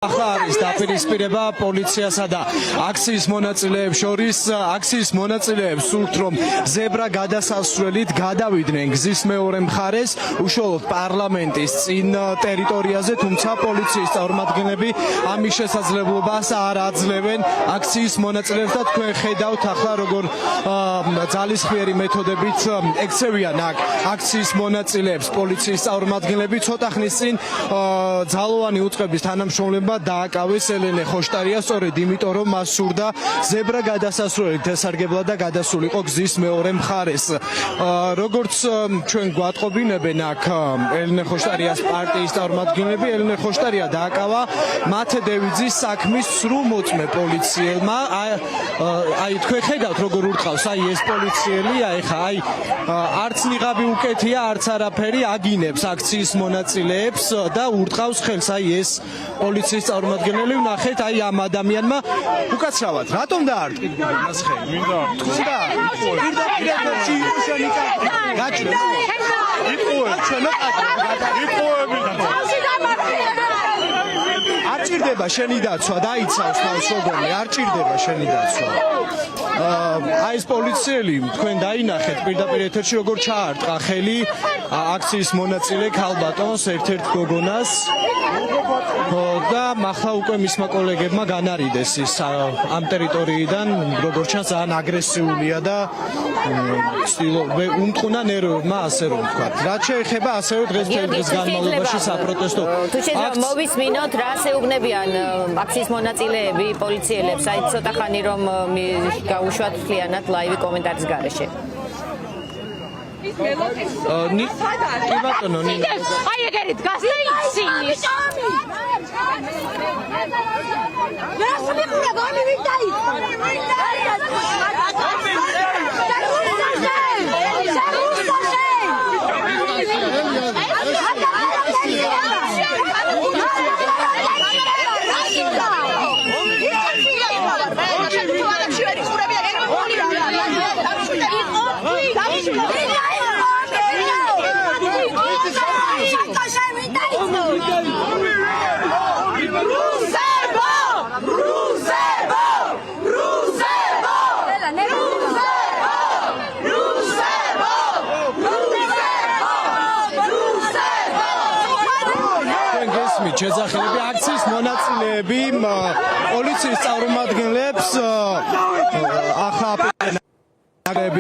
ახლა არის დაპირისპირება პოლიციასა და აქციის მონაწილეებს შორის. აქციის მონაწილეებს სურთ, რომ ზებრა გადასასვლელით გადავიდნენ გზის მეორე მხარეს, უშუალოდ პარლამენტის წინ ტერიტორიაზე, თუმცა პოლიციის წარმომადგენლები ამის შესაძლებლობას არ აძლევენ აქციის მონაწილეებს და თქვენ ხედავთ ახლა როგორ ძალისხმიერი მეთოდებით ექცევიან აქციის მონაწილეებს პოლიციის წარმომადგენლები. ცოტა ხნის წინ ძალოვანი უწყების თანამშრომლებმა დააკავეს ელენე ხოშტარია სწორედ იმიტომ, რომ მას სურდა ზებრა გადასასვლელით ესარგებლა და გადასულიყო გზის მეორე მხარეს. როგორც ჩვენ გვატყობინებენ აქ ელენე ხოშტარიას პარტიის წარმომადგენლები, ელენე ხოშტარია დააკავა მათე დევიძის საქმის სრულ მოწმე პოლიციელმა. აი თქვენ ხედავთ როგორ ურტყავს ეს პოლიციელია ეხა არც ნიღაბი უკეთია, არც არაფერი, აგინებს აქციის მონაწილეებს და ურტყავს ხელს ეს პოლიციის წარმომადგენელი. ვნახეთ ამ ადამიანმა უკაცრავად რატომ დაარტყიდა მას ხელი? მინდა თქონდა პირდაპირ იყო შენი კარტი გაჭრა არ ჭირდება შენი დაცვა, დაიცავს თავს როგორი, არ ჭირდება შენი დაცვა. ეს პოლიციელი თქვენ დაინახეთ პირდაპირ ეთერში როგორ ჩაარტყა ხელი აქციის მონაწილე ქალბატონს, ერთ-ერთ გოგონას და ახლა უკვე მისმა კოლეგებმა განარიდეს ის ამ ტერიტორიიდან, როგორც ჩანს ძალიან აგრესიულია და უმტყუნა ნერვებმა, ასე რომ ვთქვა. რაც შეეხება ასევე დღეს განმავლობაში საპროტესტო თუ შეიძლება მოვისმინოთ რა შეუგნებიან აქციის მონაწილეები პოლიციელებს, აი ცოტა ხანი რომ გაუშვათ მთლიანად ლაივი კომენტარის გარეშე. კი ბატონო ნინა აი ეგრეთ გასწინი შეძახილები აქციის მონაწილეები პოლიციის წარმომადგენლებს ახლა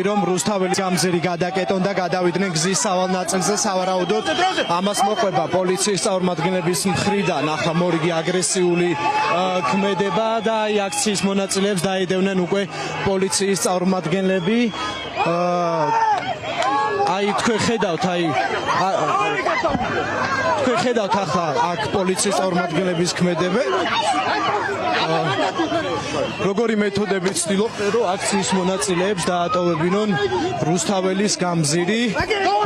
რომ რუსთაველის გამზირი გადაკეტონ და გადავიდნენ გზის სავალ ნაწილზე. სავარაუდოდ ამას მოყვება პოლიციის წარმომადგენლების მხრიდან ახლა მორიგი აგრესიული ქმედება და აქციის მონაწილეებს დაედევნენ უკვე პოლიციის წარმომადგენლები. თქვენ ხედავთ ახლა აქ პოლიციის წარმომადგენლების ქმედება როგორი მეთოდებით ცდილობენ რომ აქციის მონაწილეებს დაატოვებინონ რუსთაველის გამზირი.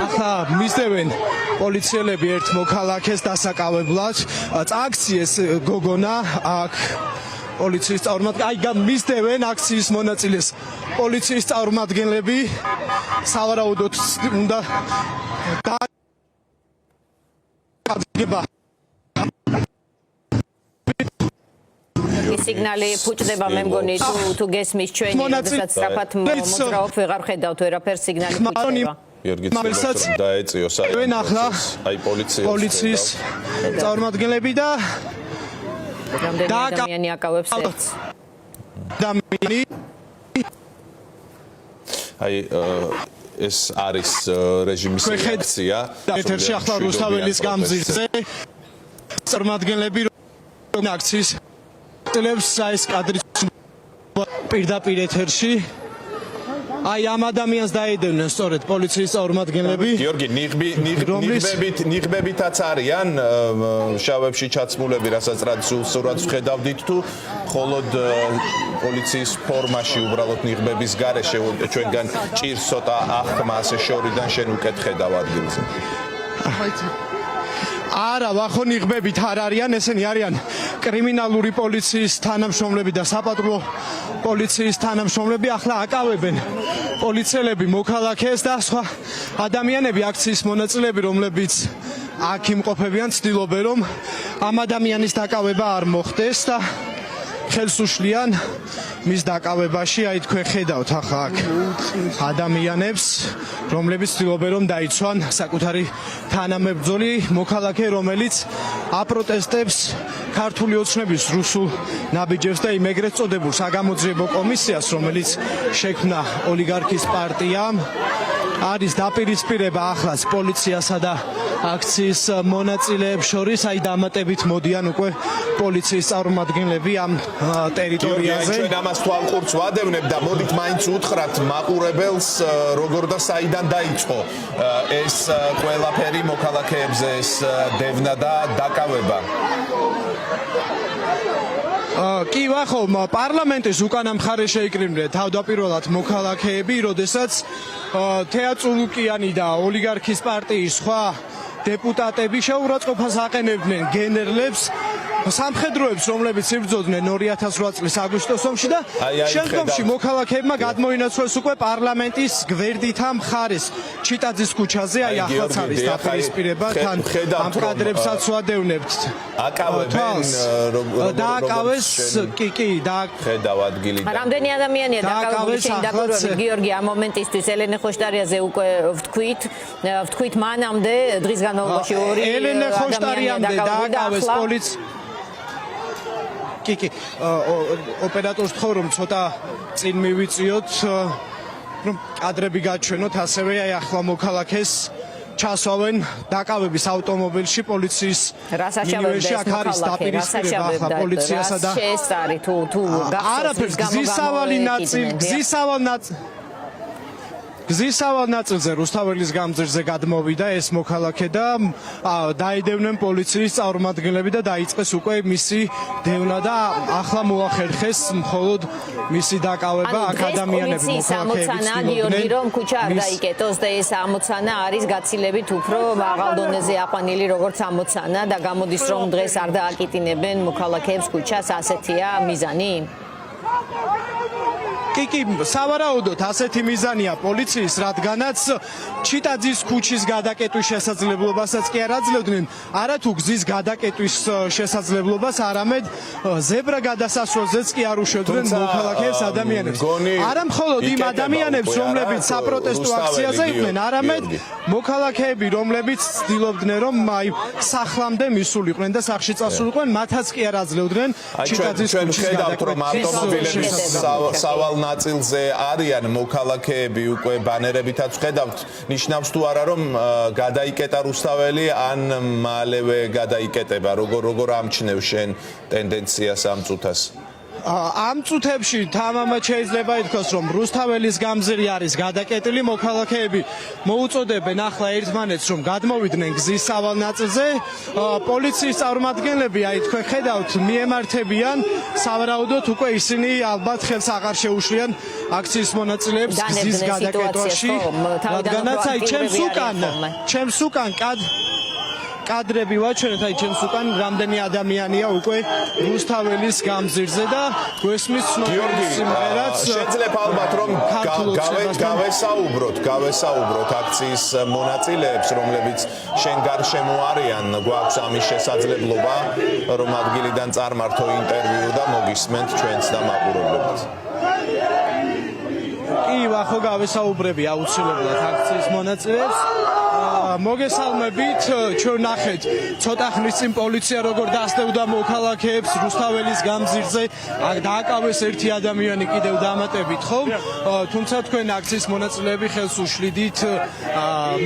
ახლა მისდევენ პოლიციელები ერთ მოქალაქეს დასაკავებლად, წააქციეს გოგონა აქ პოლიციის წარმომადგენლები მისდევენ აქციის მონაწილეს პოლიციის წარმომადგენლები. სავარაუდოდ უნდა სიგნალი ფუჭდება, მე მგონი თუ გესმის ჩვენი როდესაც სწრაფად მოძრაობ ვეღარ ხედავთ ვერაფერს, სიგნალი ფუჭდება. გიორგი ცდილობს დაეწიოს აი პოლიციის წარმომადგენლები და რამდენი ადამიანი აკავებს ერთს. ეს არის რეჟიმის რეაქცია. ეთერში ახლა რუსთაველის გამზირზე წარმომადგენლები აქციის ტელევიზიის ეს კადრი პირდაპირ ეთერში ამ ადამიანს დაედევნენ სწორედ პოლიციის წარმომადგენლები. გიორგი ნიღბებითაც არიან შავებში ჩაცმულები, რასაც სურათს ვხედავდით თუ მხოლოდ პოლიციის ფორმაში უბრალოდ ნიღბების გარეშე ჩვენგან ჭირს ცოტა აღქმა ასე შორიდან შენ უკეთ ხედავ ადგილზე. არა, ვახო ნიღბებით არ არიან, ესენი არიან კრიმინალური პოლიციის თანამშრომლები და საპატრულო პოლიციის თანამშრომლები. ახლა აკავებენ პოლიციელები მოქალაქეს და სხვა ადამიანები, აქციის მონაწილეები, რომლებიც აქ იმყოფებიან, ცდილობენ რომ ამ ადამიანის დაკავება არ მოხდეს და ხელს უშლიან მის დაკავებაში. აი თქვენ ხედავთ ახლა აქ ადამიანებს, რომლებიც ცდილობენ რომ დაიცვან საკუთარი თანამებრძოლი მოქალაქე, რომელიც აპროტესტებს ქართული ოცნების რუსულ ნაბიჯებს და იმ ეგრეთ წოდებულ საგამოძიებო კომისიას, რომელიც შექმნა ოლიგარქის პარტიამ. არის დაპირისპირება ახლაც პოლიციასა და აქციის მონაწილეებს შორის. აი დამატებით მოდიან უკვე პოლიციის წარმომადგენლები ამ ტერიტორიაზე. ჩვენ ამას თვალყურს ვადევნებ და მოდით მაინც უთხრათ მაყურებელს როგორ და საიდან დაიწყო ეს ყველაფერი მოქალაქეებზე, ეს დევნა და დაკავება. კი ვახო, პარლამენტის უკანა მხარეს შეიკრიბნენ თავდაპირველად მოქალაქეები, როდესაც თეატრულუკიანი და ოლიგარქის პარტიის სხვა დეპუტატები შეურაცხყოფას აყენებდნენ გენერლებს, სამხედროებს, რომლებიც იბრძოდნენ 2008 წლის აგვისტოს ომში და შემდგომში მოქალაქეებმა გადმოინაცვლეს უკვე პარლამენტის გვერდით ამ მხარეს ჩიტაძის ქუჩაზე. აი ახლაც არის დაპირისპირება, თან ამ კადრებსაც ვადევნებთ. აკავებენ დააკავეს ხედავ ადგილი და რამდენი ადამიანია დაკავებული შენ დაკავებული გიორგი ამ მომენტისთვის ელენე ხოშტარიაზე უკვე ვთქვით მანამდე დღის განმავლობაში ორი ელენე ხოშტარიამდე დააკავეს პოლიცია. კი ოპერატორს თხოვ რომ ცოტა წინ მივიწიოთ რომ კადრები გაჩვენოთ. ასევე აი ახლა მოქალაქეს ჩასვავენ დაკავების ავტომობილში პოლიციის მინივენში. აქ არის დაპირისპირება ახლა პოლიციასა და შეესწარი თუ არაფერს გზისავალ ნაწილზე რუსთაველის გამზირზე გადმოვიდა ეს მოქალაქე და დაედევნენ პოლიციის წარმომადგენლები და დაიწყეს უკვე მისი დევნა და ახლა მოახერხეს მხოლოდ მისი დაკავება. აქ ადამიანები მოქალაქეები გიორგი რომ ქუჩა არ დაიკეტოს და ეს ამოცანა არის გაცილებით უფრო მაღალ დონეზე აყვანილი როგორც ამოცანა და გამოდის რომ დღეს არ დააკიტინებენ მოქალაქეებს ქუჩას, ასეთია მიზანი? კი, სავარაუდოდ ასეთი მიზანია პოლიციის, რადგანაც ჩიტაძის ქუჩის გადაკეტვის შესაძლებლობასაც კი არ აძლევდნენ, არა თუ გზის გადაკეტვის შესაძლებლობას, არამედ ზებრა გადასასვლელზეც კი არ უშვებდნენ მოქალაქეებს ადამიანებს. არა მხოლოდ იმ ადამიანებს, რომლებიც საპროტესტო აქციაზე იყვნენ, არამედ მოქალაქეები, რომლებიც ცდილობდნენ რომ აი სახლამდე მისულიყვნენ და სახლში წასულიყვნენ, მათაც კი არ აძლევდნენ ჩიტაძის ქუჩის გადაკეტვის. სავალ ნაწილზე არიან მოქალაქეები, უკვე ბანერებითაც ხედავთ, ნიშნავს თუ არა რომ გადაიკეტა რუსთაველი ან მალევე გადაიკეტება, როგორ ამჩნევ შენ ტენდენციას ამ წუთას? ამ წუთებში თამამად შეიძლება ითქვას რომ რუსთაველის გამზირი არის გადაკეტილი, მოქალაქეები მოუწოდებენ ახლა ერთმანეთს რომ გადმოვიდნენ გზის სავალ ნაწილზე. პოლიციის წარმომადგენლები აი თქვენ ხედავთ მიემართებიან, სავარაუდოდ უკვე ისინი ალბათ ხელს აღარ შეუშლიან აქციის მონაწილეებს გზის გადაკეტვაში, რადგანაც აი ჩემს უკან კადრები ვაჩვენეთ, აი ჩემს უკან რამდენი ადამიანია უკვე რუსთაველის გამზირზე და გვესმის ცნობილი სიმღერაც. შეიძლება ალბათ რომ გავესაუბროთ აქციის მონაწილეებს, რომლებიც შენ გარშემო არიან, გვაქვს ამის შესაძლებლობა რომ ადგილიდან წარმართო ინტერვიუ და მოგისმენთ ჩვენც და მაყურებლებთ. კი, ვახო გავესაუბრები აუცილებლად აქციის მონაწილეებს. მოგესალმებით, ჩვენ ნახეთ ცოტა ხნის წინ პოლიცია როგორ დასდევდა მოქალაქეებს რუსთაველის გამზირზე, დააკავეს ერთი ადამიანი კიდევ დამატებით, ხო? თუმცა თქვენ აქციის მონაწილეები ხელს უშლიდით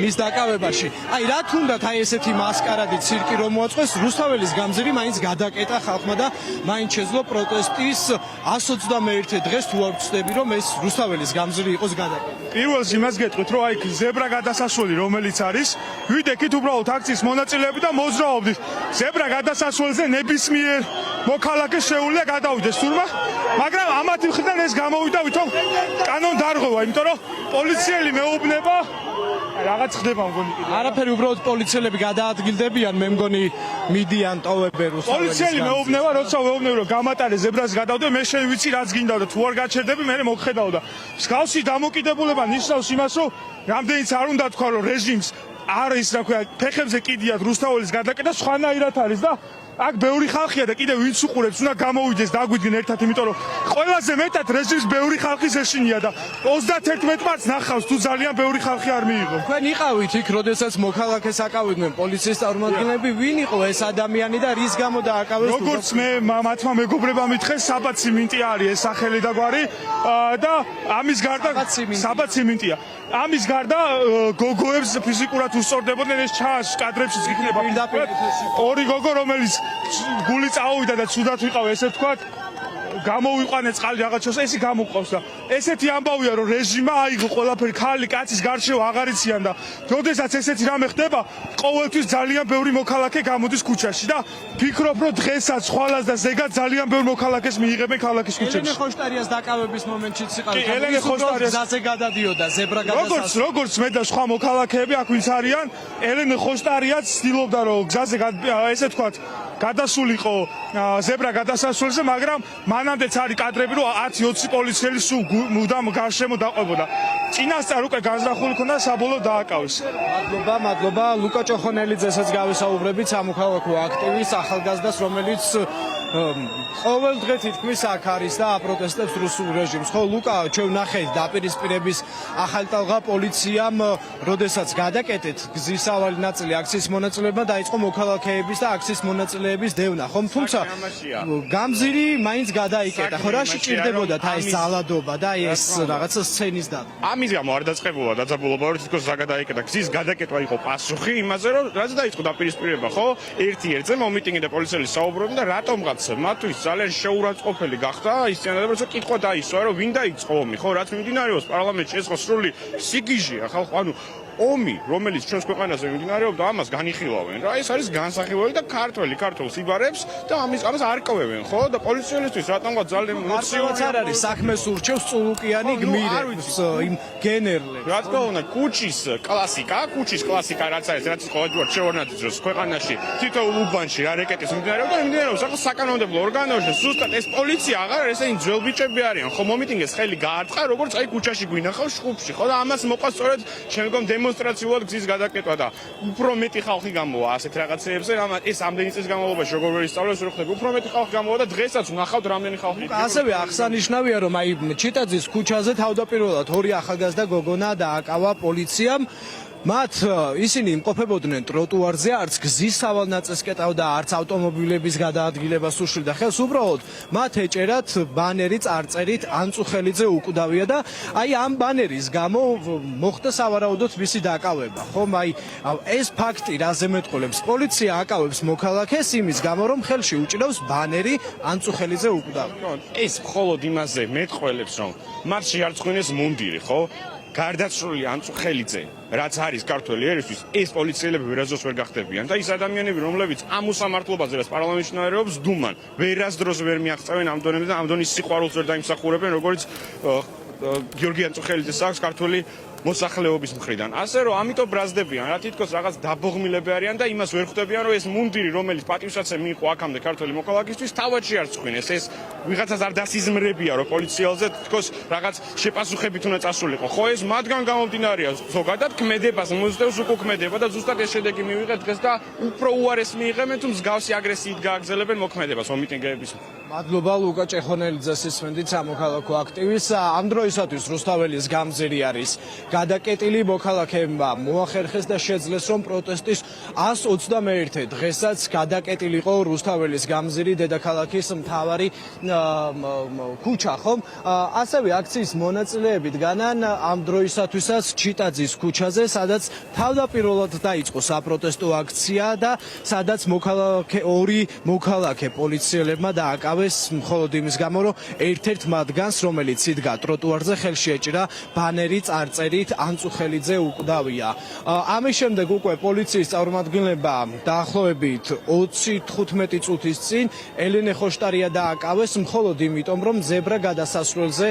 მის დაკავებაში. აი რა თუნდათ აი ესეთი მასკარადი ცირკი რომ მოაწყვეს, რუსთაველის გამზირი მაინც გადაკეტა ხალხმა და მაინც შეძლო პროტესტის 121 დღეს თუ არ ვწდები რომ ეს რუსთაველის გამზირი იყოს გადაკეტილი. პირველს იმას გეტყვით, რომ აი ზებრა გადასასვლელი რომელიც არის, ვიდექით უბრალოდ აქციის მონაწილეები და მოძრაობდით. ზებრა გადასასვლელზე ნებისმიერ მოქალაქეს შეუძლია გადავიდეს თურმე, მაგრამ ამათი მხრიდან ეს გამოვიდა ვითომ კანონდარღვევა, იმიტომ რომ პოლიციელი მეუბნება რაღაც ხდება მგონი კიდე. არაფერი, უბრალოდ პოლიციელები გადაადგილდებიან, მე მგონი მიდიან ტოვებენ რუსთაველის. პოლიციელი მეუბნება, როცა ვეუბნები რომ გამატარე ზებრას გადავდე, მე შენ ვიცი რაც გინდა და თუ არ გაჩერდები, მე მოგხედავ და მსგავსი დამოკიდებულება ნიშნავს იმას, რომ რამდენიც არ უნდა თქვა, რომ რეჟიმს არის რა ქვია ფეხებზე კიდიათ რუსთაველის გადაკეტა სხვანაირად არის და აქ ბევრი ხალხია და კიდე ვინც უყურებს უნდა გამოვიდეს დაგვიდგენ ერთად იმიტომ რომ ყველაზე მეტად რეჟიმს ბევრი ხალხის ეშინია და 31 მარტს ნახავს თუ ძალიან ბევრი ხალხი არ მიიღო თქვენ იყავით იქ, როდესაც მოქალაქეს აკავებდნენ პოლიციის წარმომადგენლები, ვინ იყო ეს ადამიანი და რის გამო დააკავეს? როგორც მე მათმა მეგობრებმა მითხეს საბათ სიმინტი არის ეს სახელი და გვარი და ამის გარდა საბათ სიმინტია ამის გარდა გოგოებს ფიზიკურად უსწორდებოდნენ ეს ჩანს კადრებშიც იქნება ორი გოგო რომელიც გული წაუვიდა და ცუდად ვიყავ ესე თქვა გამოვიყვანე წყალი რაღაცას ესი გამოყავს და ესეთი ამბავია რომ რეჟიმმა აიღო ყველაფერი ქალი კაცის გარშევა აღარ იციან და როდესაც ესეთი რამე ხდება ყოველთვის ძალიან ბევრი მოქალაქე გამოდის ქუჩაში და ფიქრობ რომ დღესაც ხვალას და ზეგად ძალიან ბევრი მოქალაქეს მიიღებენ ქალაქის ქუჩებში ელენე ხოშტარიას დაკავების მომენტშიც იყავით. ელენე ხოშტარიას გზაზე გადადიოდა ზებრა გადასასვლელზე. როგორც მე და სხვა მოქალაქეები აქ ვინც არიან ელენე ხოშტარიაც ცდილობდა რომ გზაზე ესე თქვათ გადასულიყო ზებრა გადასასვლელზე, მაგრამ მანამდეც არის კადრები, რომ 10-20 პოლიციელი სულ მუდამ გარშემო დაყვებოდა. წინასწარ უკვე განზრახული ქონდა საბოლოოდ დააკავეს. მადლობა. ლუკა ჭოხონელიძესაც გავისაუბრებით, სამოქალაქო აქტივისტს, ახალგაზრდას, რომელიც ყოველ დღე თითქმის აქ არის და აპროტესტებს რუსულ რეჟიმს. ხო, ლუკა, ჩვენ ვნახეთ დაპირისპირების ახალ ტალღა პოლიციამ, როდესაც გადაკეტეთ გზისავალი ნაწილი აქციის მონაწილეებმა დაიწყო მოქალაქეების და აქციის მონაწილეების დევნა. ხომ, თუმცა გამზირი მაინც გადაიკეტა. ხო, რა შეჭირდებოდათ აი ეს ძალადობა და ეს რაღაცა სცენის და ამის გამო არ დაწყებულა დაძაბულობა რომ თითქოს რა გადაიკეტა. გზის გადაკეტვა იყო პასუხი იმაზე რომ რაც დაიწყო დაპირისპირება, ხო? ერთ-ერთზე მომიტინგი და პოლიციელი საუბრობდნენ და რატომღაც მათთვის ძალიან შეურაცხყოფელი გახდა ის წინადადება რომ კითხვა დაისვა რომ ვინ დაიწყო ომი, ხო? რაც მიმდინარეობს პარლამენტში ეს ხო სრული სიგიჟეა, ხალხო, ანუ ომი, რომელიც ჩვენს ქვეყანაზე მიმდინარეობდა, ამას განიხილავენ. რა ეს არის განსახილველი და ქართველს იბარებს და ამას არკოვებენ, ხო? და პოლიციელისთვის რატომღაც ძალიან მოცივაც არ არის საქმეს ურჩევს წულუკიანი გმირებს, იმ გენერლებს. რა თქმა უნდა, კუჩის კლასიკა რაც არის, რაც ყოველდღიურად შევარდნაძის დროს ქვეყანაში თითოეულ უბანში რა რეკეტის მიმდინარეობდა, მიმდინარეობს ახლა საკანონმდებლო ორგანოში, ზუსტად ეს პოლიცია აღარ არის, ესენი ძველ ბიჭები არიან, ხო, მომიტინგეს ხელი გაარტყა, როგორც აი კუჩაში გვინახავს შხუბში, ხო, და ამას მოყვა სწორედ შემდგომ დემონსტრაციულად გზის გადაკეტვა და უფრო მეტი ხალხი გამოვა ასეთ რაღაცეებზე, ეს ამდენი წლის განმავლობაში როგორ ვერ ისწავლეს, ვერ ხვდები, უფრო მეტი ხალხი გამოვა და დღესაც ვნახავთ რამდენი ხალხი. ასევე აღსანიშნავია, რომ აი ჩიტაძის ქუჩაზე თავდაპირველად ორი ახალგაზრდა გოგონა დააკავა პოლიციამ. მათ ისინი იმყოფებოდნენ ტროტუარზე, არც გზის სავალ ნაწილს კეტავდა, არც ავტომობილების გადაადგილებას უშლიდა ხელს, უბრალოდ მათ ეჭერათ ბანერი წარწერით ანწუხელიძე უკვდავია და აი ამ ბანერის გამო მოხდა სავარაუდოდ მისი დაკავება. ხომ, აი ეს ფაქტი რაზე მეტყოლებს? პოლიცია აკავებს მოქალაქეს იმის გამო, რომ ხელში უჭირავს ბანერი ანწუხელიძე უკვდავია. ეს მხოლოდ იმაზე მეტყველებს, რომ მათ შეარწმუნეს მუნდირი, ხო? გარდაცვლილი ანწუხელიძე რაც არის ქართველი ერისთვის ეს პოლიციელები ვერასდროს ვერ გახდებიან და ის ადამიანები რომლებიც ამ უსამართლობაზე რაც პარლამენტში ნაერობს დუმან ვერასდროს ვერ მიაღწევენ ამ დონემდე და ამ დონის სიყვარულს ვერ დაიმსახურებენ როგორც გიორგი ანწუხელიძეს აქვს ქართველი მოსახლეობის მხრიდან. ასე რომ ამიტომ ბრაზდებიან, რა თითქოს რაღაც დაბოღმილები არიან და იმას ვერ ხვდებიან, რომ ეს მუნდირი, რომელიც პატივსაცემ მიიღო აქამდე ქართველი მოქალაქისთვის, თავად შეარწყვინეს. ეს ვიღაცას არ დასიზმრებია, რომ პოლიციელზე თითქოს რაღაც შეპასუხებით უნდა წასულიყო. ხო, ეს მათგან გამომდინარეა ზოგადად ქმედებას მოსდევს უკუქმედება და ზუსტად ეს შედეგი მივიღეთ დღეს და უფრო უარეს მიიღებენ თუ მსგავსი აგრესიით გააგრძელებენ მოქმედებას მომიტინგეების. მადლობა ლუკა ჭეხონელიძეს ისმენდით სამოქალაქო აქტივისტს. ამ დროისათვის რუსთაველის გამზირი არის გადაკეტილი, მოქალაქეებმა მოახერხეს და შეძლეს რომ პროტესტის 121 დღესაც გადაკეტილიყო რუსთაველის გამზირი, დედაქალაქის მთავარი ქუჩა, ხომ? ასევე აქციის მონაწილეები დგანან ამ დროისათვისაც ჩიტაძის ქუჩაზე, სადაც თავდაპირველად დაიწყო საპროტესტო აქცია და სადაც ორი მოქალაქე პოლიციელებმა დააკავეს მხოლოდ იმის გამო, რომ ერთ-ერთ მათგანს, რომელიც იდგა ტროტუარზე, ხელში ეჭირა ბანერი წარწერით ანწუხელიძე უკვდავია. ამის შემდეგ უკვე პოლიციის წარმომადგენლებმა დაახლოებით 20-15 წუთის წინ ელენე ხოშტარია დააკავეს, მხოლოდ იმიტომ, რომ ზებრა გადასასვლელზე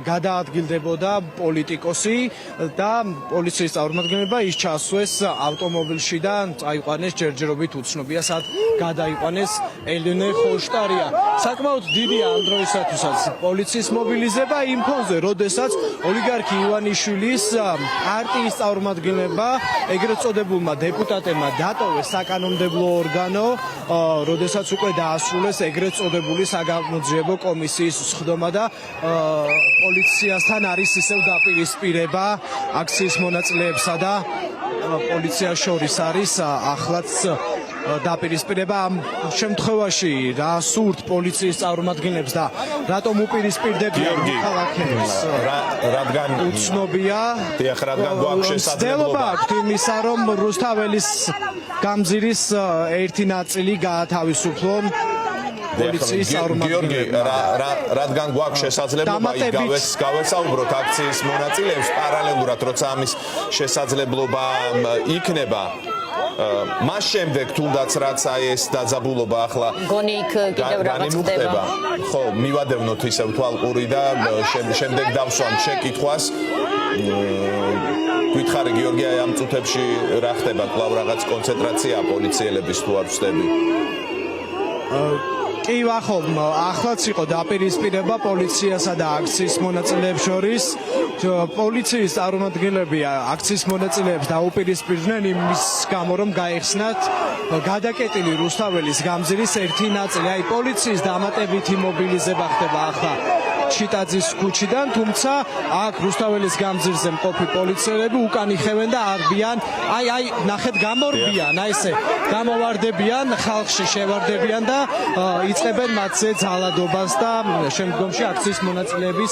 გადაადგილდებოდა პოლიტიკოსი და პოლიციის წარმომადგენლება ის ჩასვეს ავტომობილში და წაიყვანეს ჯერჯერობით უცნობია სად გადაიყვანეს ელენე ხოშტარია. საკმაოდ დიდია ამ დროისათვისაც პოლიციის მობილიზება იმ ფონზე, როდესაც ოლიგარქი ივანიშვილის პარტიის წარმომადგენლება ეგრეთ წოდებულმა დეპუტატებმა დატოვეს საკანონმდებლო ორგანო, როდესაც უკვე დაასრულეს ეგრეთ წოდებული საგამოძიებო კომისიის სხდომა და პოლიციასთან არის ისევ დაპირისპირება აქციის მონაწილეებსა და პოლიციას შორის არის ახლაც დაპირისპირება ამ შემთხვევაში რა სურთ პოლიციის წარმომადგენლებს და რატომ უპირისპირდებიან ქალაქებს რადგან უცნობია რადგან გვაქვს შესაძლებლობა აქვს იმისა რომ რუსთაველის გამზირის ერთი ნაწილი გაათავისუფლონ პოლიციის გიორგი რადგან გვაქვს შესაძლებლობა გავესაუბროთ აქციის მონაწილეებს პარალელურად როცა ამის შესაძლებლობა იქნება მას შემდეგ თუნდაც რაც აი ეს დაძაბულობა ახლა გონი იქ კიდევ რაღაც ხდება ხო მივადევნოთ ისევ თვალყური და შემდეგ დავსვამ შეკითხვას გითხარი გიორგი აი ამ წუთებში რა ხდება კვლავ რაღაც კონცენტრაცია პოლიციელების თუ არ ვწდები კი ვახო, ახლაც იყო დაპირისპირება პოლიციასა და აქციის მონაწილეებს შორის. პოლიციის წარმომადგენლები აქციის მონაწილეებს დაუპირისპირდნენ იმის გამო, რომ გაეხსნათ გადაკეტილი რუსთაველის გამზირის ერთი ნაწილი. აი პოლიციის დამატებითი მობილიზება ხდება ახლა ჩიტაძის ქუჩიდან, თუმცა აქ რუსთაველის გამზირზე მყოფი პოლიციელები უკან იხევენ და არბიან. აი ნახეთ გამორბიან, აი ესე გამოვარდებიან, ხალხში შევარდებიან და იწყებენ მათზე ძალადობას და შემდგომში აქციის მონაწილეების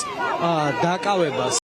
დაკავებას.